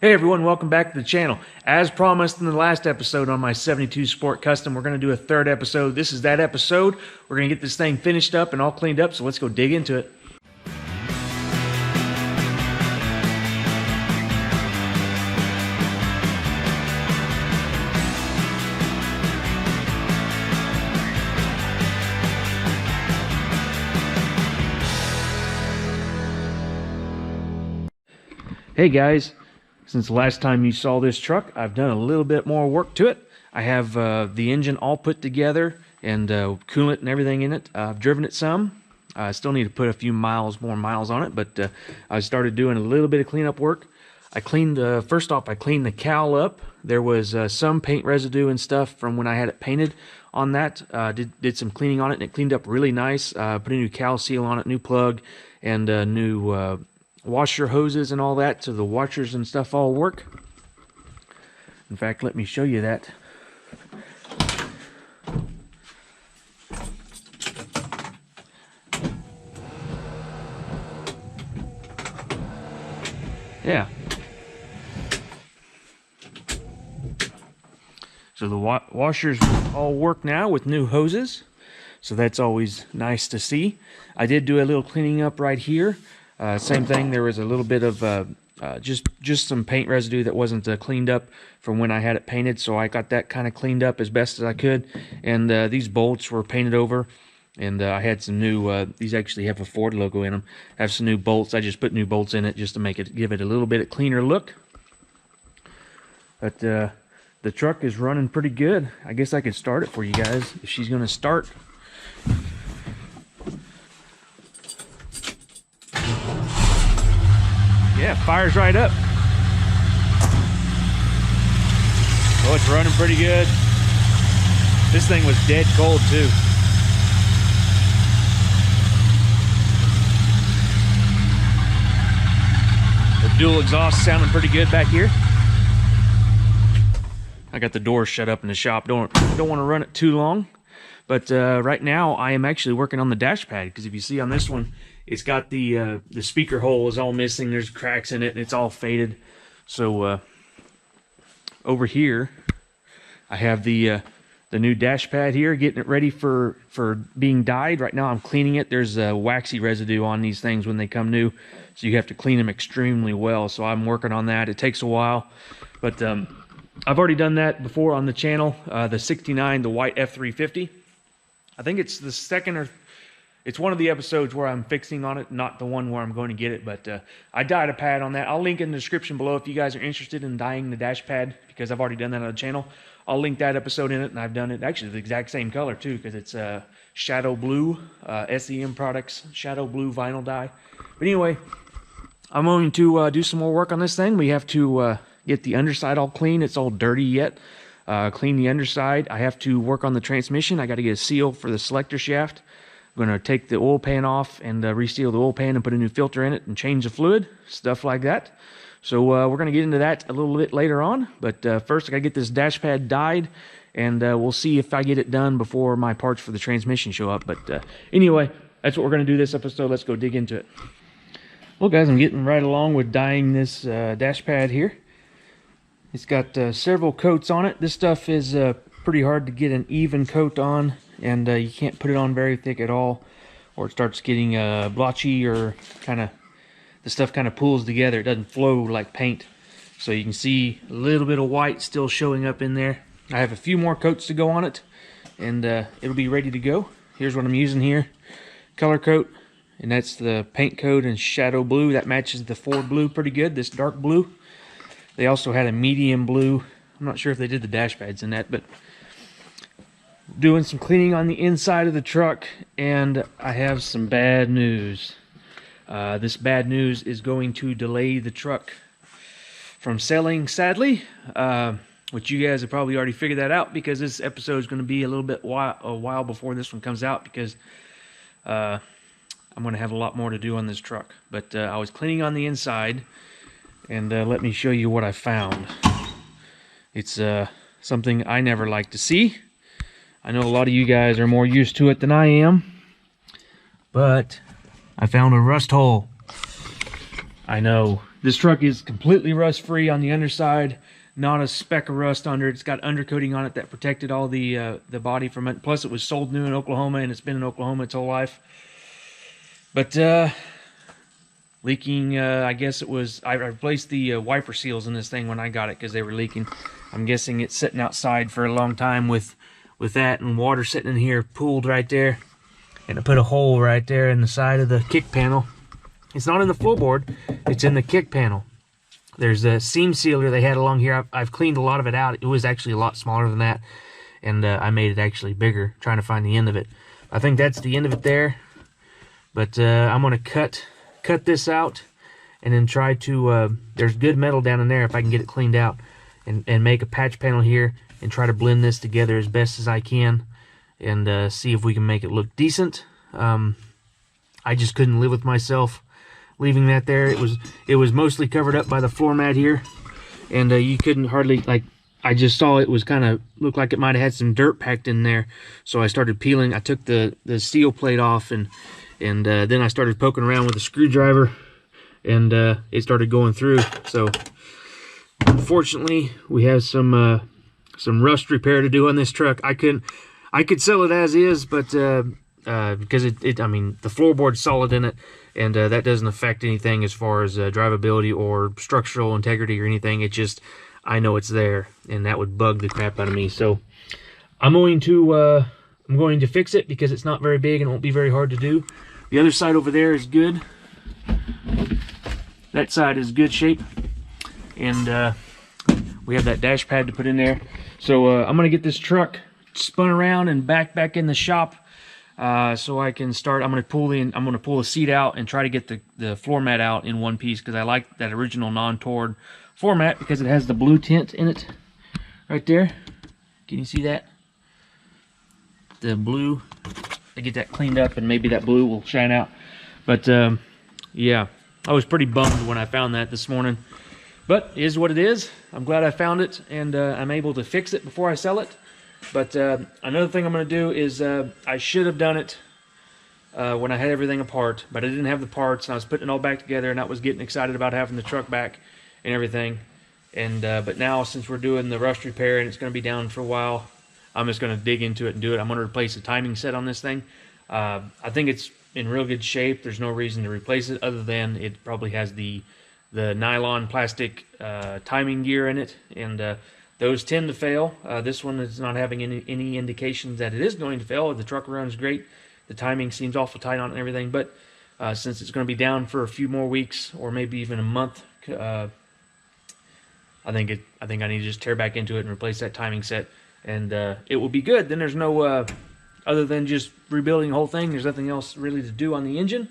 Hey everyone, welcome back to the channel. As promised in the last episode on my 72 Sport Custom, we're going to do a third episode. This is that episode. We're going to get this thing finished up and all cleaned up, so let's go dig into it. Hey guys. Since the last time you saw this truck, I've done a little bit more work to it. I have the engine all put together and coolant and everything in it. I've driven it some. I still need to put a few more miles on it, but I started doing a little bit of cleanup work. I cleaned, first off, I cleaned the cowl up. There was some paint residue and stuff from when I had it painted on that. Did some cleaning on it, and it cleaned up really nice. Put a new cowl seal on it, new plug, and new washer hoses and all that, so the washers and stuff all work. In fact, let me show you that. Yeah. So the washers all work now with new hoses, so that's always nice to see. I did do a little cleaning up right here. Same thing, there was a little bit of just some paint residue that wasn't cleaned up from when I had it painted, so I got that kind of cleaned up as best as I could. And these bolts were painted over, and I had some new, these actually have a Ford logo in them. I have some new bolts. I just put new bolts in it just to give it a little bit cleaner look. But the truck is running pretty good. I guess I could start it for you guys if she's going to start. Yeah, fires right up. Oh, it's running pretty good. This thing was dead cold too. The dual exhaust sounding pretty good back here. I got the door shut up in the shop. Don't want to run it too long. But right now I am actually working on the dash pad, because if you see on this one, it's got the speaker hole is all missing. There's cracks in it and it's all faded. So over here I have the new dash pad here, getting it ready for being dyed. Right now I'm cleaning it. There's waxy residue on these things when they come new, so you have to clean them extremely well. So I'm working on that. It takes a while, but I've already done that before on the channel. The 69, the white F350. I think it's the second or it's one of the episodes where I'm fixing on it, not the one where I'm going to get it, but I dyed a pad on that. I'll link in the description below if you guys are interested in dyeing the dash pad, because I've already done that on the channel. I'll link that episode in it, and I've done it actually the exact same color too, because it's shadow blue, SEM Products shadow blue vinyl dye. But anyway, I'm going to do some more work on this thing. We have to get the underside all clean. It's all dirty yet. Clean the underside. I have to work on the transmission. I got to get a seal for the selector shaft. I'm going to take the oil pan off and reseal the oil pan and put a new filter in it and change the fluid, stuff like that. So we're going to get into that a little bit later on. But first I got to get this dash pad dyed, and we'll see if I get it done before my parts for the transmission show up. But anyway, that's what we're going to do this episode. Let's go dig into it. Well guys, I'm getting right along with dyeing this dash pad here. It's got several coats on it. This stuff is pretty hard to get an even coat on, and you can't put it on very thick at all, or it starts getting blotchy, or the stuff kind of pools together. It doesn't flow like paint. So you can see a little bit of white still showing up in there. I have a few more coats to go on it, and it'll be ready to go. Here's what I'm using here. Color coat, and that's the paint code in shadow blue. That matches the Ford blue pretty good, this dark blue. They also had a medium blue. I'm not sure if they did the dash pads in that, but doing some cleaning on the inside of the truck, and I have some bad news. This bad news is going to delay the truck from selling, sadly, which you guys have probably already figured that out, because this episode is going to be a little bit a while before this one comes out, because I'm going to have a lot more to do on this truck. But I was cleaning on the inside, and let me show you what I found. It's something I never like to see. I know a lot of you guys are more used to it than I am, but I found a rust hole. I know, This truck is completely rust-free on the underside, not a speck of rust under it. It's got undercoating on it that protected all the body from it. Plus, it was sold new in Oklahoma, and it's been in Oklahoma its whole life. But leaking, I guess it was, I replaced the wiper seals in this thing when I got it because they were leaking. I'm guessing it's sitting outside for a long time with that, and water sitting in here pooled right there. And I put a hole right there in the side of the kick panel. It's not in the floorboard, it's in the kick panel. There's a seam sealer they had along here. I've cleaned a lot of it out. It was actually a lot smaller than that, and I made it actually bigger, trying to find the end of it. I think that's the end of it there. But I'm gonna cut this out, and then try to, there's good metal down in there if I can get it cleaned out, and make a patch panel here, and try to blend this together as best as I can, and see if we can make it look decent. I just couldn't live with myself leaving that there. It was mostly covered up by the floor mat here, and you couldn't hardly, like, I just saw it was kind of looked like it might have had some dirt packed in there, so I started peeling. I took the steel plate off, and then I started poking around with a screwdriver, and it started going through. So unfortunately, we have some rust repair to do on this truck. I could sell it as is, but because I mean, the floorboard's solid in it, and that doesn't affect anything as far as drivability or structural integrity or anything. It just, I know it's there, and that would bug the crap out of me. So I'm going to fix it because it's not very big and it won't be very hard to do. The other side over there is good. That side is good shape, and we have that dash pad to put in there. So I'm gonna get this truck spun around and back in the shop, so I can start. I'm gonna pull the seat out and try to get the floor mat out in one piece, because I like that original non-toured floor mat because it has the blue tint in it right there. Can you see that? The blue. To get that cleaned up, and maybe that blue will shine out. But yeah, I was pretty bummed when I found that this morning, but it is what it is. I'm glad I found it, and I'm able to fix it before I sell it. But another thing I'm going to do is I should have done it when I had everything apart, but I didn't have the parts, and I was putting it all back together, and I was getting excited about having the truck back and everything. And but now, since we're doing the rust repair and it's going to be down for a while, I'm just going to dig into it and do it. I'm going to replace the timing set on this thing. I think it's in real good shape. There's no reason to replace it other than it probably has the nylon plastic timing gear in it, and those tend to fail. This one is not having any indications that it is going to fail. The truck runs great. The timing seems awful tight on it and everything, but since it's going to be down for a few more weeks or maybe even a month, I think I need to just tear back into it and replace that timing set, and it will be good. Then there's no other than just rebuilding the whole thing, there's nothing else really to do on the engine,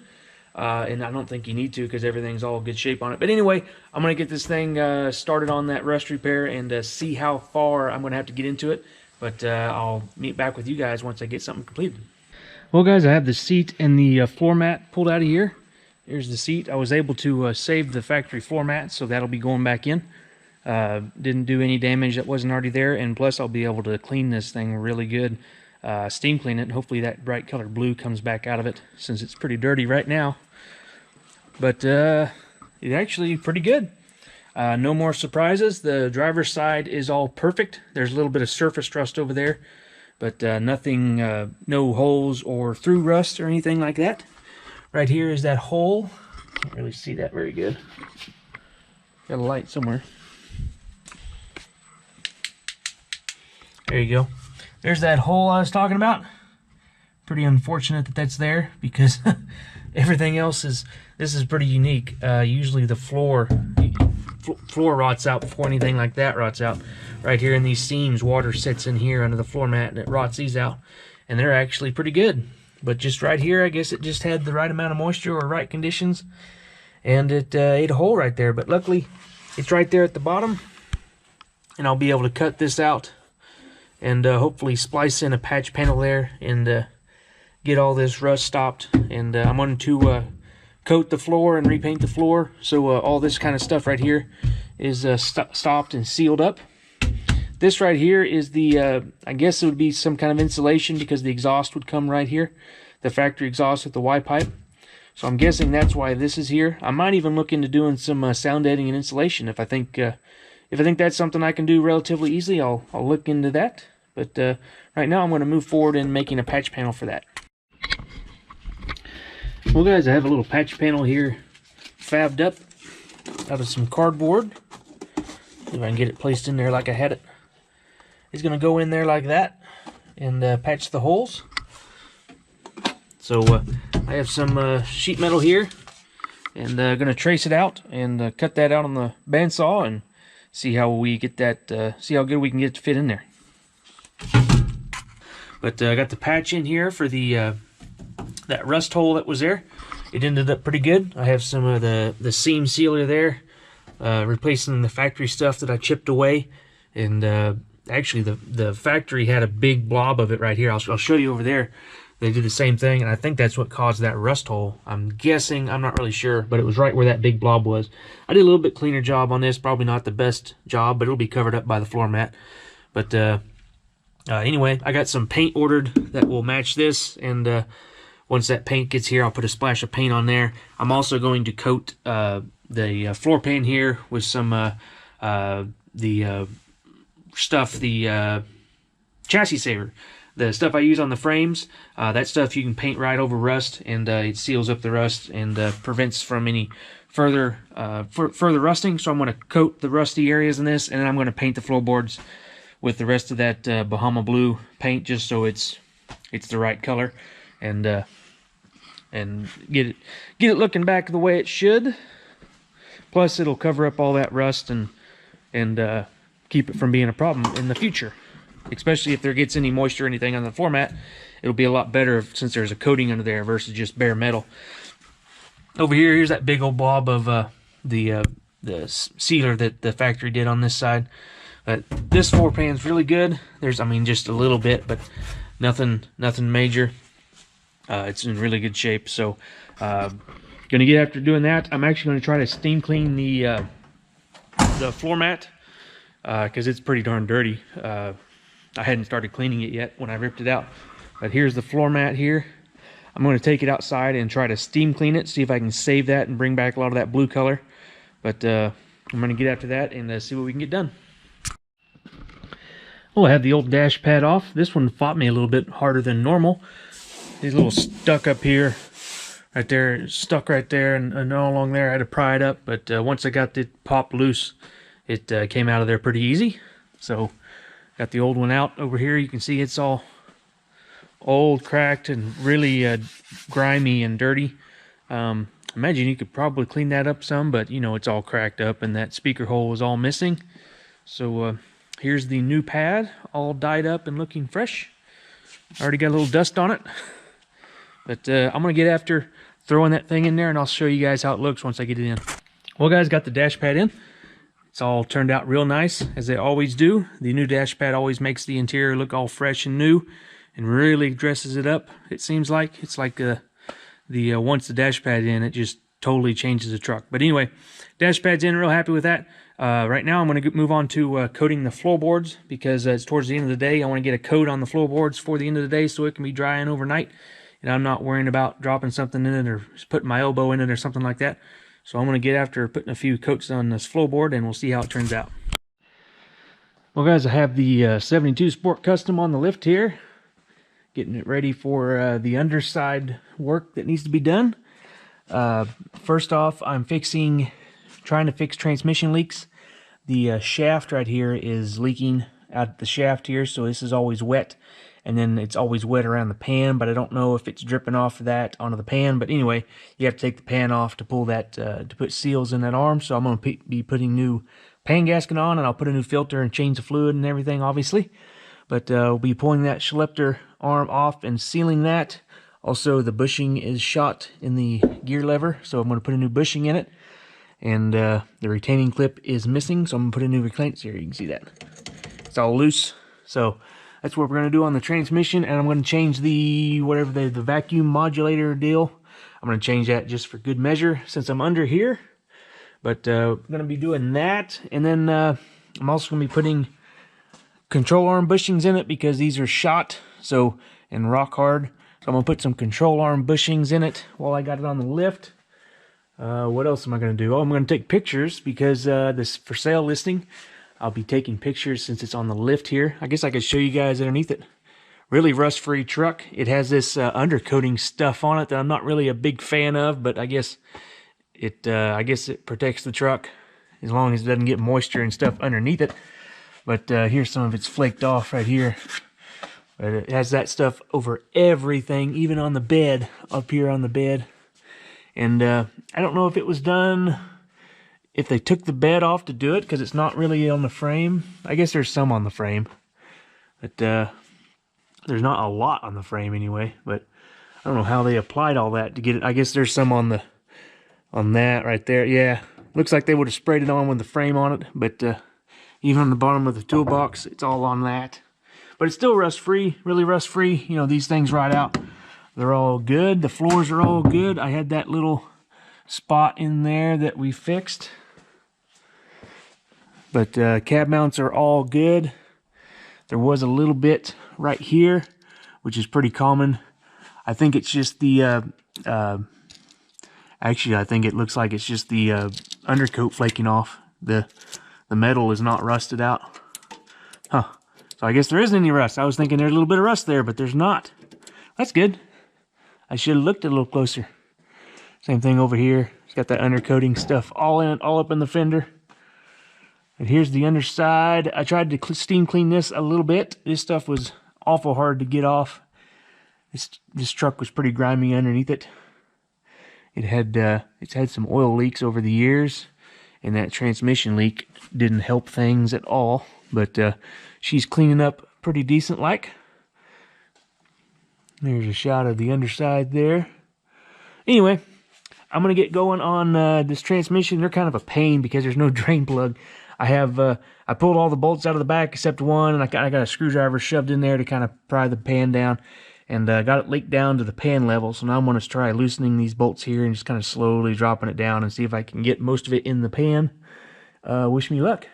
and I don't think you need to because everything's all good shape on it. But anyway, I'm going to get this thing started on that rust repair and see how far I'm going to have to get into it, but I'll meet back with you guys once I get something completed. Well guys, I have the seat and the floor mat pulled out of here. Here's the seat. I was able to save the factory floor mat, so that'll be going back in. Didn't do any damage that wasn't already there, and plus I'll be able to clean this thing really good, steam clean it, and hopefully that bright colored blue comes back out of it, since it's pretty dirty right now. But it's actually pretty good. No more surprises. The driver's side is all perfect. There's a little bit of surface rust over there, but nothing, no holes or through rust or anything like that. Right here is that hole. Can't really see that very good. Got a light somewhere. There you go. There's that hole I was talking about. Pretty unfortunate that that's there, because everything else is, this is pretty unique. Usually the floor rots out before anything like that rots out. Right here in these seams, water sits in here under the floor mat and it rots these out. And they're actually pretty good. But just right here, I guess it just had the right amount of moisture or right conditions, and it ate a hole right there. But luckily, it's right there at the bottom, and I'll be able to cut this out and hopefully splice in a patch panel there and get all this rust stopped. And I'm going to coat the floor and repaint the floor, so all this kind of stuff right here is stopped and sealed up. This right here is the, I guess it would be some kind of insulation, because the exhaust would come right here, the factory exhaust with the Y pipe. So I'm guessing that's why this is here. I might even look into doing some sound editing and installation if I think that's something I can do relatively easily. I'll look into that. But right now I'm going to move forward in making a patch panel for that. Well, guys, I have a little patch panel here fabbed up out of some cardboard. See if I can get it placed in there like I had it. It's going to go in there like that and patch the holes. So I have some sheet metal here, and going to trace it out and cut that out on the bandsaw and see how we get that. See how good we can get it to fit in there. But I got the patch in here for the that rust hole that was there. It ended up pretty good. I have some of the seam sealer there, replacing the factory stuff that I chipped away, and actually the factory had a big blob of it right here. I'll show you over there. They did the same thing, and I think that's what caused that rust hole. I'm guessing, I'm not really sure, but it was right where that big blob was. I did a little bit cleaner job on this, probably not the best job, but it'll be covered up by the floor mat. But anyway, I got some paint ordered that will match this, and once that paint gets here, I'll put a splash of paint on there. I'm also going to coat the floor pan here with some chassis saver. The stuff I use on the frames, that stuff you can paint right over rust, and it seals up the rust and prevents from any further rusting. So I'm going to coat the rusty areas in this, and then I'm going to paint the floorboards with the rest of that Bahama blue paint, just so it's the right color, and get it looking back the way it should. Plus, it'll cover up all that rust and keep it from being a problem in the future. Especially if there gets any moisture or anything on the floor mat, it'll be a lot better since there's a coating under there versus just bare metal. Over here, here's that big old blob of the sealer that the factory did on this side. But this floor pan's really good. There's, I mean, just a little bit, but nothing major. It's in really good shape. So, gonna get after doing that. I'm actually gonna try to steam clean the floor mat because it's pretty darn dirty. I hadn't started cleaning it yet when I ripped it out. But here's the floor mat here. I'm going to take it outside and try to steam clean it, see if I can save that and bring back a lot of that blue color. But I'm going to get after that and see what we can get done. Oh, I have the old dash pad off. This one fought me a little bit harder than normal. These little stuck up here, right there, stuck right there, and all along there. I had to pry it up, but once I got it popped loose, it came out of there pretty easy. So got the old one out over here. You can see it's all old, cracked, and really grimy and dirty. Imagine you could probably clean that up some, but you know, it's all cracked up and that speaker hole is all missing. So here's the new pad, all dyed up and looking fresh. Already got a little dust on it. But I'm going to get after throwing that thing in there, and I'll show you guys how it looks once I get it in. Well, guys, got the dash pad in. It's all turned out real nice, as they always do. The new dash pad always makes the interior look all fresh and new and really dresses it up. It seems like it's like once the dash pad's in, it just totally changes the truck. But anyway, dash pad's in, real happy with that. Right now I'm going to move on to coating the floorboards, because it's towards the end of the day. I want to get a coat on the floorboards for the end of the day so it can be drying overnight, and I'm not worrying about dropping something in it or putting my elbow in it or something like that. So I'm going to get after putting a few coats on this floorboard, and we'll see how it turns out. Well, guys, I have the 72 Sport Custom on the lift here, getting it ready for the underside work that needs to be done. First off, I'm trying to fix transmission leaks. The shaft right here is leaking out the shaft here, so this is always wet. And then it's always wet around the pan, but I don't know if it's dripping off of that onto the pan. But anyway, you have to take the pan off to pull that, to put seals in that arm. So I'm going to be putting new pan gasket on, and I'll put a new filter and change the fluid and everything, obviously. But we'll be pulling that Schleppter arm off and sealing that. Also, the bushing is shot in the gear lever, so I'm going to put a new bushing in it. And the retaining clip is missing, so I'm going to put a new reclaim. Here, you can see that. It's all loose. So that's what we're going to do on the transmission, and I'm going to change the vacuum modulator deal. I'm going to change that just for good measure since I'm under here. But I'm going to be doing that, and then I'm also going to be putting control arm bushings in it because these are shot and rock hard. So I'm going to put some control arm bushings in it while I got it on the lift. What else am I going to do? Oh, I'm going to take pictures because this for sale listing. I'll be taking pictures since it's on the lift here. I guess I could show you guys underneath it. Really rust-free truck. It has this undercoating stuff on it that I'm not really a big fan of, but I guess it protects the truck as long as it doesn't get moisture and stuff underneath it. But here's some of it's flaked off right here. But it has that stuff over everything, even on the bed, up here on the bed. And I don't know if it was done, if they took the bed off to do it, because it's not really on the frame. I guess there's some on the frame. But there's not a lot on the frame anyway. But I don't know how they applied all that to get it. I guess there's some on that right there. Yeah, looks like they would have sprayed it on with the frame on it. But even on the bottom of the toolbox, it's all on that. But it's still rust-free, really rust-free. You know, these things ride out. They're all good. The floors are all good. I had that little spot in there that we fixed. But cab mounts are all good. There was a little bit right here, which is pretty common. I think it's just the... actually, I think it looks like it's just the undercoat flaking off. The metal is not rusted out. Huh. So I guess there isn't any rust. I was thinking there's a little bit of rust there, but there's not. That's good. I should have looked a little closer. Same thing over here. It's got that undercoating stuff all in it, all up in the fender. And here's the underside. I tried to steam clean this a little bit. This stuff was awful hard to get off. This truck was pretty grimy underneath it. It's had some oil leaks over the years, and that transmission leak didn't help things at all. But she's cleaning up pretty decent like. There's a shot of the underside there. Anyway, I'm going to get going on this transmission. They're kind of a pain because there's no drain plug. I pulled all the bolts out of the back except one, and I got a screwdriver shoved in there to kind of pry the pan down. And got it leaked down to the pan level. So now I'm going to try loosening these bolts here and just kind of slowly dropping it down and see if I can get most of it in the pan. Wish me luck.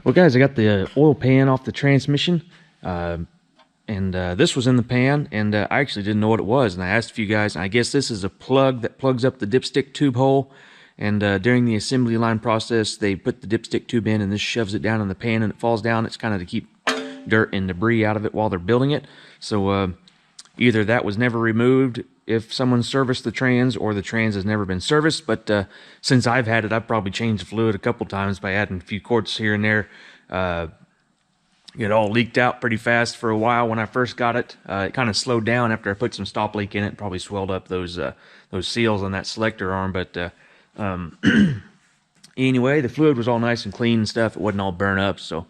Well, guys, I got the oil pan off the transmission. And this was in the pan, and I actually didn't know what it was. And I asked a few guys, and I guess this is a plug that plugs up the dipstick tube hole. And during the assembly line process, they put the dipstick tube in, and this shoves it down in the pan, and it falls down. It's kind of to keep dirt and debris out of it while they're building it. So either that was never removed if someone serviced the trans, or the trans has never been serviced. But since I've had it, I've probably changed the fluid a couple times by adding a few quarts here and there. It all leaked out pretty fast for a while when I first got it. It kind of slowed down after I put some stop leak in it. Probably swelled up those seals on that selector arm. But anyway, the fluid was all nice and clean and stuff. It wasn't all burnt up. So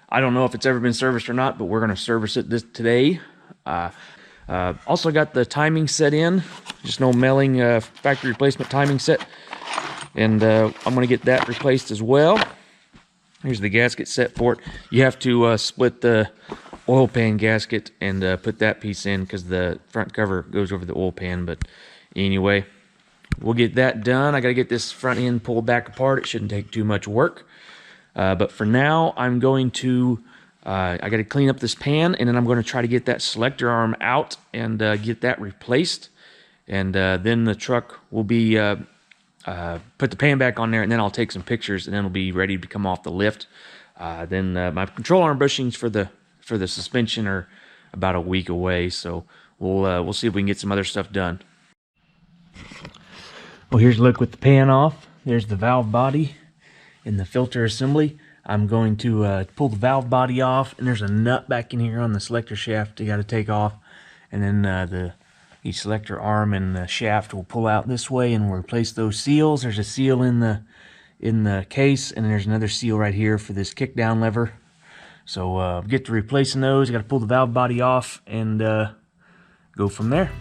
I don't know if it's ever been serviced or not, but we're going to service it today. Also got the timing set in. Just no Melling factory replacement timing set. And I'm going to get that replaced as well. Here's the gasket set for it. You have to split the oil pan gasket and put that piece in because the front cover goes over the oil pan. But anyway, we'll get that done. I got to get this front end pulled back apart. It shouldn't take too much work. But for now, I'm going to, I got to clean up this pan, and then I'm going to try to get that selector arm out and get that replaced. And then the truck will be... put the pan back on there, and then I'll take some pictures, and then it'll be ready to come off the lift. Then my control arm bushings for the suspension are about a week away, so we'll see if we can get some other stuff done. Well, here's a look with the pan off. There's the valve body and the filter assembly. I'm going to pull the valve body off, and there's a nut back in here on the selector shaft you got to take off, and then the selector arm and the shaft will pull out this way, and we'll replace those seals. There's a seal in the case, and then there's another seal right here for this kick down lever. So get to replacing those. I got to pull the valve body off and go from there.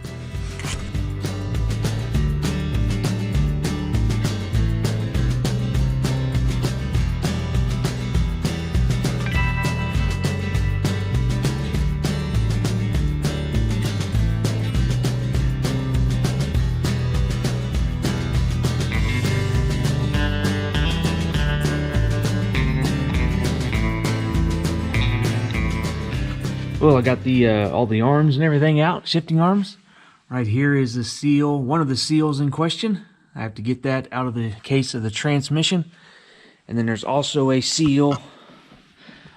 Well, I got the all the arms and everything out, shifting arms. Right here is the seal, one of the seals in question. I have to get that out of the case of the transmission. And then there's also a seal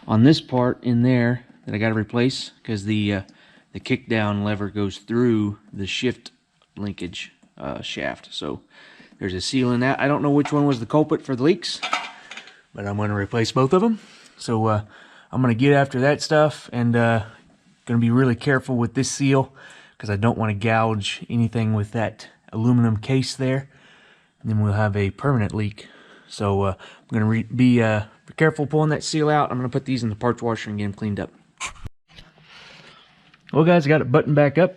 on this part in there that I got to replace because the kick down lever goes through the shift linkage shaft. So there's a seal in that. I don't know which one was the culprit for the leaks, but I'm going to replace both of them. So I'm going to get after that stuff and going to be really careful with this seal because I don't want to gouge anything with that aluminum case there. And then we'll have a permanent leak. So I'm going to be careful pulling that seal out. I'm going to put these in the parts washer and get them cleaned up. Well, guys, I got it buttoned back up.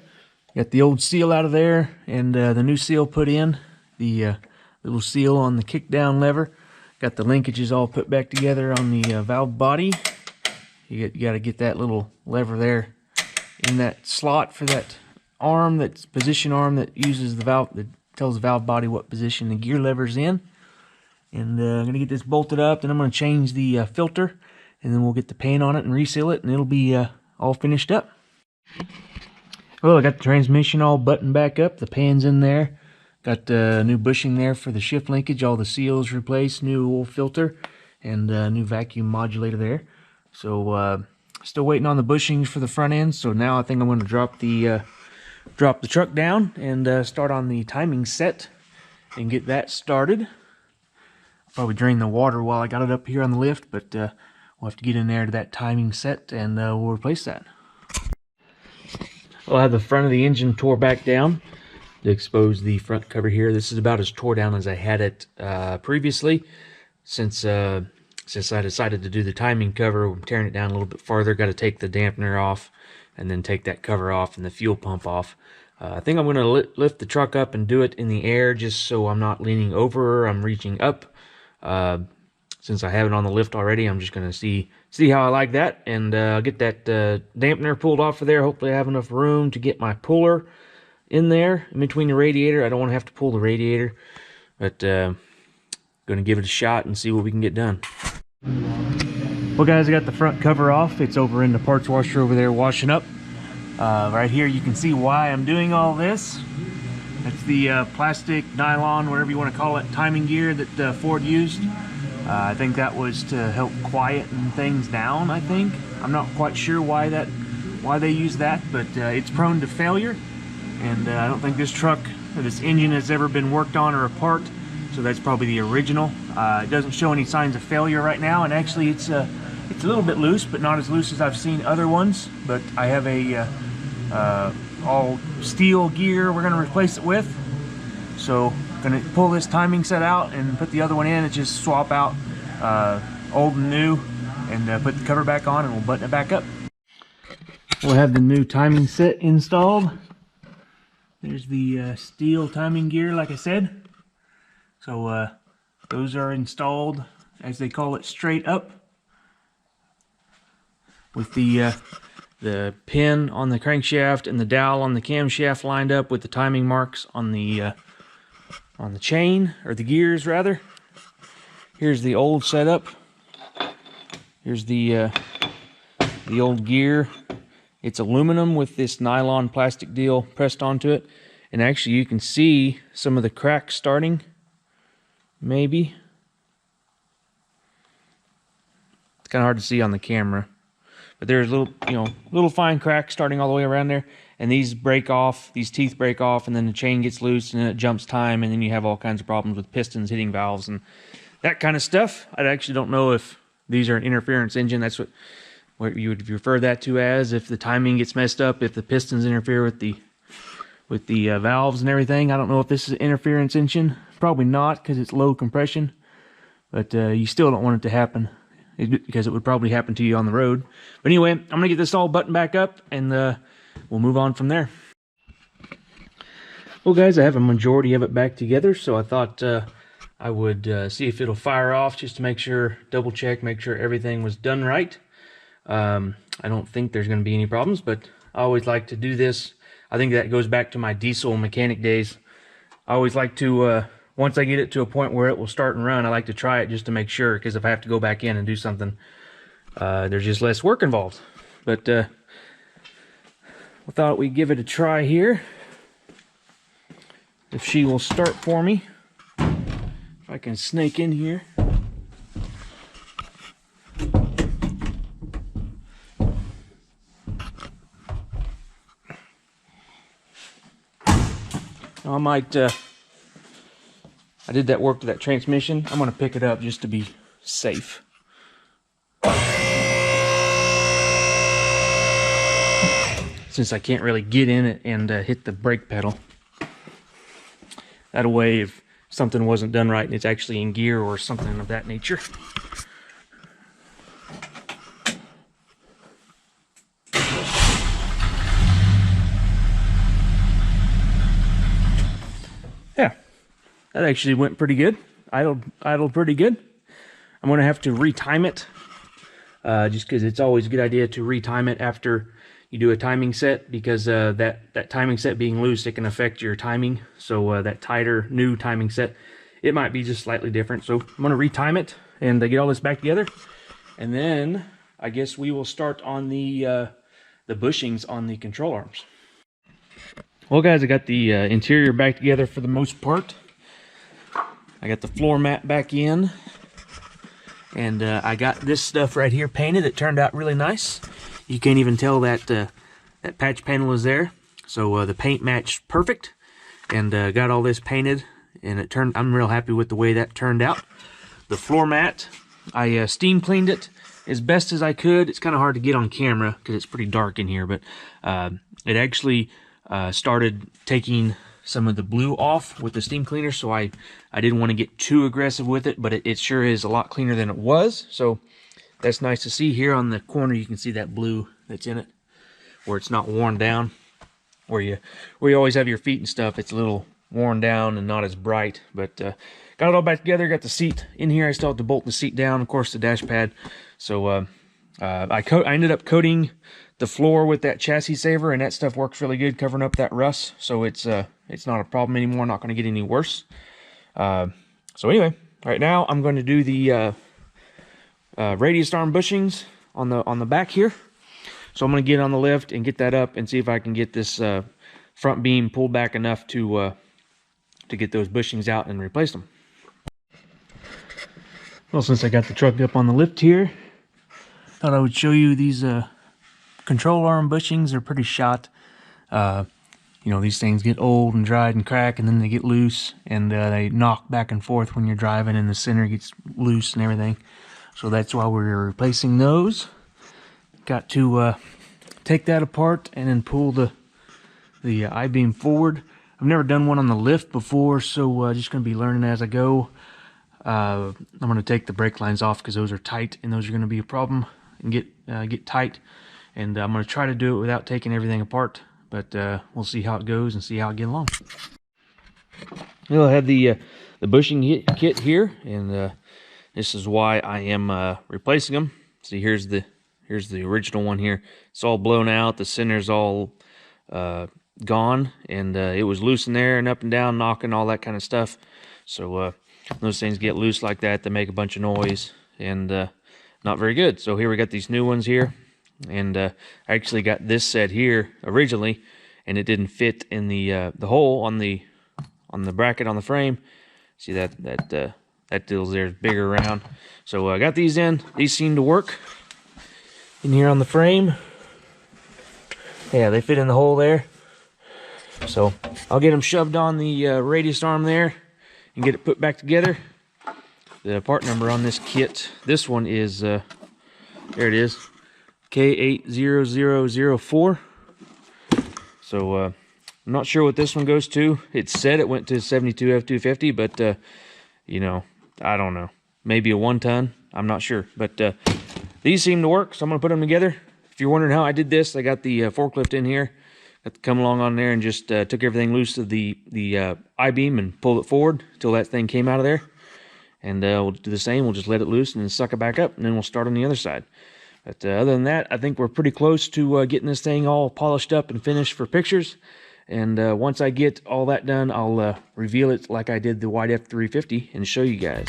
Got the old seal out of there and the new seal put in. The little seal on the kick down lever. Got the linkages all put back together on the valve body. You got to get that little lever there in that slot for that arm, that position arm that uses the valve, that tells the valve body what position the gear lever's in. And I'm going to get this bolted up, then I'm going to change the filter, and then we'll get the paint on it and reseal it, and it'll be all finished up. Well, I got the transmission all buttoned back up, the pan's in there. Got a new bushing there for the shift linkage, all the seals replaced, new oil filter, and new vacuum modulator there. So still waiting on the bushings for the front end. So now I think I'm going to drop the truck down and start on the timing set and get that started. Probably drain the water while I got it up here on the lift, but we'll have to get in there to that timing set and we'll replace that. I'll have the front of the engine tore back down to expose the front cover here. This is about as tore down as I had it previously. Since I decided to do the timing cover, I'm tearing it down a little bit farther. Got to take the dampener off and then take that cover off and the fuel pump off. I think I'm going to lift the truck up and do it in the air just so I'm not leaning over, I'm reaching up. Since I have it on the lift already, I'm just going to see how I like that, and I'll get that dampener pulled off of there. Hopefully I have enough room to get my puller in there in between the radiator. I don't want to have to pull the radiator, but going to give it a shot and see what we can get done. Well, guys, I got the front cover off. It's over in the parts washer over there washing up. Right here you can see why I'm doing all this. That's the plastic, nylon, whatever you want to call it, timing gear that Ford used. I think that was to help quieten things down, I think. I'm not quite sure why they use that, but it's prone to failure. And I don't think this truck or this engine has ever been worked on or apart, so that's probably the original. It doesn't show any signs of failure right now, and actually it's a little bit loose, but not as loose as I've seen other ones. But I have a all steel gear we're going to replace it with. So going to pull this timing set out and put the other one in and just swap out old and new and put the cover back on, and we'll button it back up. We'll have the new timing set installed. There's the steel timing gear, like I said. So those are installed, as they call it, straight up, with the pin on the crankshaft and the dowel on the camshaft lined up with the timing marks on the chain, or the gears rather. Here's the old setup. Here's the old gear. It's aluminum with this nylon plastic deal pressed onto it, and actually you can see some of the cracks starting. Maybe it's kind of hard to see on the camera, but there's little fine cracks starting all the way around there, and these break off, these teeth break off, and then the chain gets loose and then it jumps time, and then you have all kinds of problems with pistons hitting valves and that kind of stuff. I actually don't know if these are an interference engine. That's what you would refer that to as, if the timing gets messed up, if the pistons interfere with the valves and everything. I don't know if this is an interference engine. Probably not, because it's low compression, but you still don't want it to happen, because it would probably happen to you on the road. But anyway, I'm gonna get this all buttoned back up, and we'll move on from there. Well, guys, I have a majority of it back together, so I thought I would see if it'll fire off, just to make sure, double check, make sure everything was done right. I don't think there's going to be any problems, but I always like to do this. I think that goes back to my diesel mechanic days. I always like to, once I get it to a point where it will start and run, I like to try it just to make sure, because if I have to go back in and do something, there's just less work involved. But I thought we'd give it a try here. If she will start for me. If I can snake in here. I might, I did that work to that transmission. I'm going to pick it up just to be safe. Since I can't really get in it and hit the brake pedal. That way, if something wasn't done right and it's actually in gear or something of that nature. Yeah, that actually went pretty good. Idled pretty good. I'm going to have to retime it, just because it's always a good idea to retime it after you do a timing set, because that timing set being loose, it can affect your timing. So that tighter new timing set, it might be just slightly different. So I'm going to retime it and get all this back together, and then I guess we will start on the bushings on the control arms. Well, guys, I got the interior back together for the most part. I got the floor mat back in, and I got this stuff right here painted. It turned out really nice. You can't even tell that that patch panel is there. So the paint matched perfect, and got all this painted, and I'm real happy with the way that turned out. The floor mat, I steam cleaned it as best as I could. It's kind of hard to get on camera because it's pretty dark in here, but it actually started taking some of the blue off with the steam cleaner, so I didn't want to get too aggressive with it, but it sure is a lot cleaner than it was. So that's nice to see. Here on the corner you can see that blue that's in it, where it's not worn down. Where you always have your feet and stuff, it's a little worn down and not as bright. But got it all back together. Got the seat in here. I still have to bolt the seat down, of course, the dash pad. So I ended up coating the floor with that chassis saver, and that stuff works really good, covering up that rust. So it's not a problem anymore. Not going to get any worse. So anyway, right now I'm going to do the radius arm bushings on the back here. So I'm going to get on the lift and get that up and see if I can get this front beam pulled back enough to get those bushings out and replace them. Well, since I got the truck up on the lift here, thought I would show you these control arm bushings. Are pretty shot. You know, these things get old and dried and crack, and then they get loose, and they knock back and forth when you're driving, and the center gets loose and everything. So that's why we're replacing those. Got to take that apart and then pull the I-beam forward. I've never done one on the lift before, so just going to be learning as I go. I'm going to take the brake lines off because those are tight, and those are going to be a problem and get tight. And I'm going to try to do it without taking everything apart, but we'll see how it goes and see how I get along. Well, I have the bushing kit here, and this is why I am replacing them. See, here's the original one here. It's all blown out. The center's all gone, and it was loose in there and up and down, knocking, all that kind of stuff. So those things get loose like that, they make a bunch of noise, and not very good. So here we got these new ones here, and I actually got this set here originally, and it didn't fit in the hole on the bracket on the frame. See that deal's there is bigger around. So I got these in. These seem to work in here on the frame. Yeah, they fit in the hole there. So I'll get them shoved on the radius arm there and get it put back together. The part number on this kit, this one is, there it is, K80004. So I'm not sure what this one goes to. It said it went to 72 F250, but you know, I don't know. Maybe a 1 ton. I'm not sure. But these seem to work, so I'm going to put them together. If you're wondering how I did this, I got the forklift in here. Got to come along on there and just took everything loose of the I-beam and pulled it forward until that thing came out of there. And we'll do the same. We'll just let it loose and then suck it back up, and then we'll start on the other side. But other than that, I think we're pretty close to getting this thing all polished up and finished for pictures. And once I get all that done, I'll reveal it like I did the white Ep.3 and show you guys.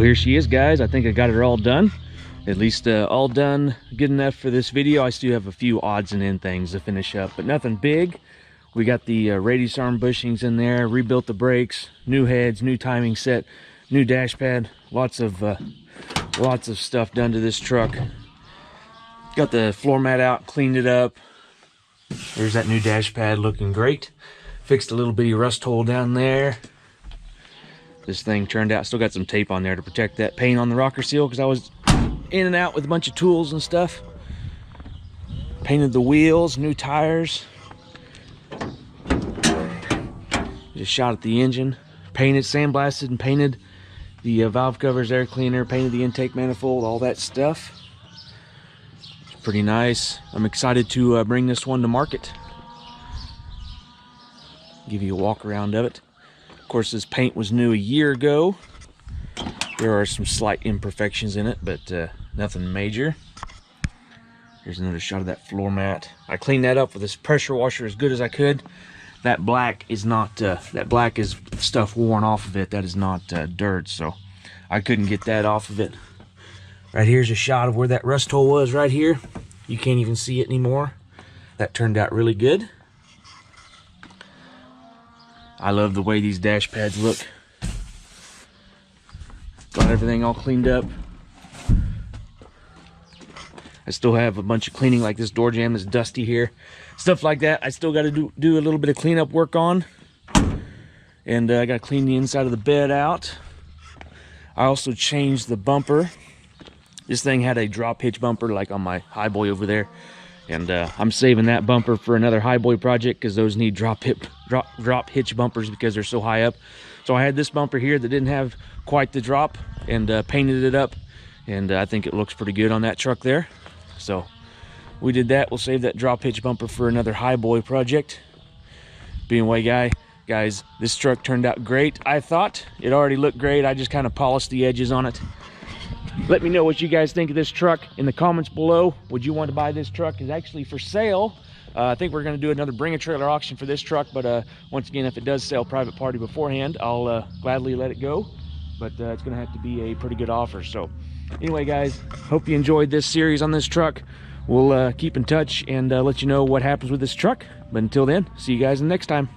here she is, guys. I think I got her all done. At least all done good enough for this video. I still have a few odds and end things to finish up, but nothing big. We got the radius arm bushings in there, rebuilt the brakes, new heads, new timing set, new dash pad, lots of stuff done to this truck. Got the floor mat out, cleaned it up. There's that new dash pad looking great. Fixed a little bitty rust hole down there. This thing turned out, still got some tape on there to protect that paint on the rocker seal because I was in and out with a bunch of tools and stuff. Painted the wheels, new tires. Just shot at the engine. Painted, sandblasted and painted the valve covers, air cleaner, painted the intake manifold, all that stuff. It's pretty nice. I'm excited to bring this one to market. Give you a walk around of it. Of course, this paint was new a year ago. There are some slight imperfections in it, but nothing major. Here's another shot of that floor mat. I cleaned that up with this pressure washer as good as I could. That black is not, that black is stuff worn off of it. That is not dirt, so I couldn't get that off of it. Right here's a shot of where that rust hole was right here. You can't even see it anymore. That turned out really good. I love the way these dash pads look. Got everything all cleaned up. I still have a bunch of cleaning, like this door jamb is dusty here. Stuff like that I still got to do a little bit of cleanup work on. And I got to clean the inside of the bed out. I also changed the bumper. This thing had a drop hitch bumper like on my highboy over there. And I'm saving that bumper for another highboy project because those need drop hitch bumpers because they're so high up. So I had this bumper here that didn't have quite the drop, and painted it up, and I think it looks pretty good on that truck there. So we did that. We'll save that drop hitch bumper for another highboy project. Being way guys, this truck turned out great. I thought it already looked great. I just kind of polished the edges on it. Let me know what you guys think of this truck in the comments below. Would you want to buy this truck? It's actually for sale. I think we're going to do another bring a trailer auction for this truck, but once again, if it does sell private party beforehand, I'll gladly let it go. But it's going to have to be a pretty good offer. So anyway, guys, hope you enjoyed this series on this truck. We'll keep in touch and let you know what happens with this truck. But until then, see you guys next time.